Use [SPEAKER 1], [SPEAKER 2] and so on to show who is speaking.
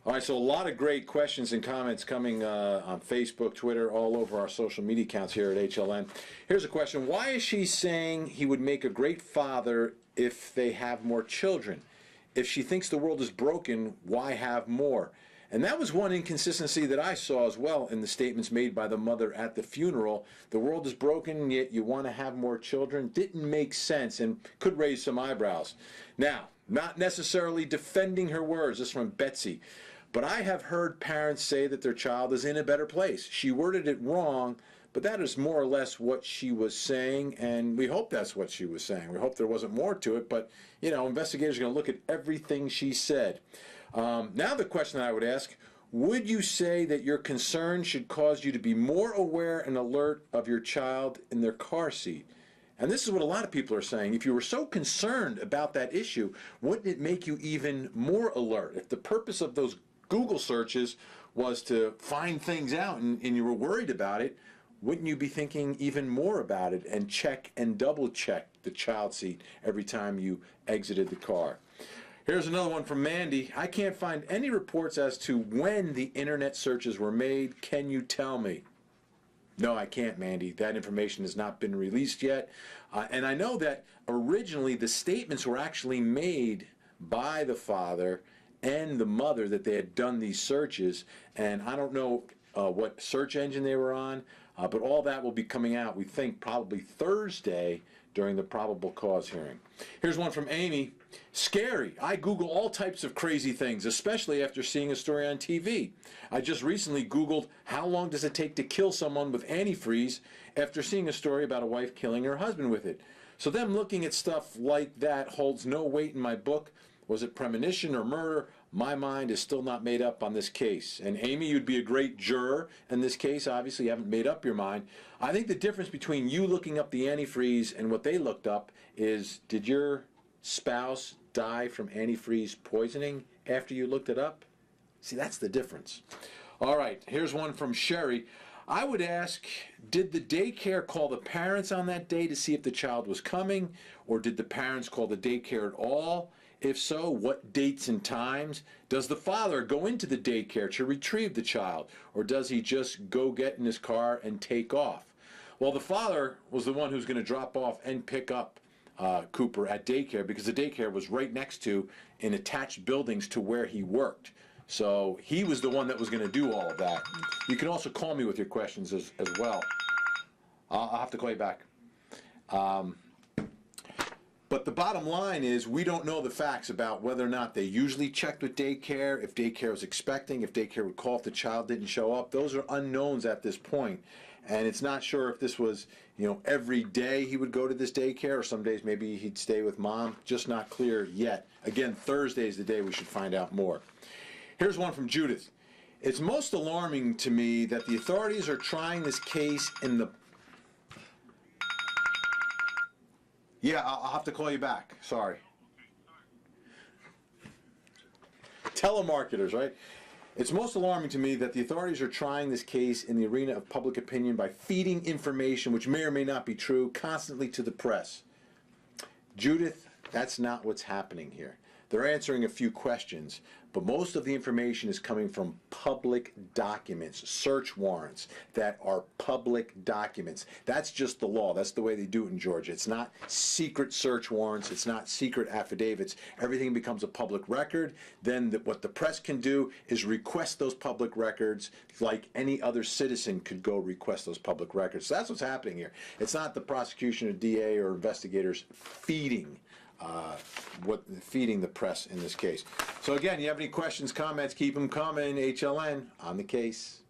[SPEAKER 1] All right, so a lot of great questions and comments coming on Facebook, Twitter, all over our social media accounts here at HLN. Here's a question. Why is she saying he would make a great father if they have more children? If she thinks the world is broken, why have more? And that was one inconsistency that I saw as well in the statements made by the mother at the funeral. The world is broken, yet you want to have more children. Didn't make sense and could raise some eyebrows. Now, not necessarily defending her words. This is from Betsy. But I have heard parents say that their child is in a better place. She worded it wrong, but that is more or less what she was saying, and we hope that's what she was saying. We hope there wasn't more to it, but, you know, investigators are going to look at everything she said. Now the question that I would ask, would you say that your concern should cause you to be more aware and alert of your child in their car seat? And this is what a lot of people are saying. If you were so concerned about that issue, wouldn't it make you even more alert? If the purpose of those Google searches was to find things out and you were worried about it, wouldn't you be thinking even more about it and check and double check the child seat every time you exited the car? Here's another one from Mandy. I can't find any reports as to when the internet searches were made. Can you tell me? No, I can't, Mandy. That information has not been released yet. And I know that originally the statements were actually made by the father and the mother that they had done these searches. And I don't know what search engine they were on, but all that will be coming out, we think, probably Thursday during the probable cause hearing. Here's one from Amy. Scary. I Google all types of crazy things, especially after seeing a story on TV. I just recently Googled how long does it take to kill someone with antifreeze after seeing a story about a wife killing her husband with it. So them looking at stuff like that holds no weight in my book. Was it premonition or murder? My mind is still not made up on this case. And Amy, you'd be a great juror in this case. Obviously, you haven't made up your mind. I think the difference between you looking up the antifreeze and what they looked up is, did your spouse die from antifreeze poisoning after you looked it up? See, that's the difference. All right, here's one from Sherry. I would ask, did the daycare call the parents on that day to see if the child was coming, or did the parents call the daycare at all? If so, what dates and times? Does the father go into the daycare to retrieve the child, or does he just go get in his car and take off? Well, the father was the one who's going to drop off and pick up Cooper at daycare, because the daycare was right next to, in attached buildings to where he worked. So he was the one that was going to do all of that. You can also call me with your questions as well. I'll have to call you back. But the bottom line is, we don't know the facts about whether or not they usually checked with daycare, if daycare was expecting, if daycare would call if the child didn't show up. Those are unknowns at this point. And it's not sure if this was, you know, every day he would go to this daycare, or some days maybe he'd stay with mom. Just not clear yet. Again, Thursday is the day we should find out more. Here's one from Judith. It's most alarming to me that the authorities are trying this case in the... Yeah, I'll have to call you back. Sorry. Telemarketers, right? It's most alarming to me that the authorities are trying this case in the arena of public opinion by feeding information which may or may not be true constantly to the press. Judith, that's not what's happening here. They're answering a few questions, but most of the information is coming from public documents, search warrants that are public documents. That's just the law. That's the way they do it in Georgia. It's not secret search warrants. It's not secret affidavits. Everything becomes a public record. Then what the press can do is request those public records like any other citizen could go request those public records. So that's what's happening here. It's not the prosecution or DA or investigators feeding the press in this case. So again, you have any questions, comments, keep them coming. HLN on the case.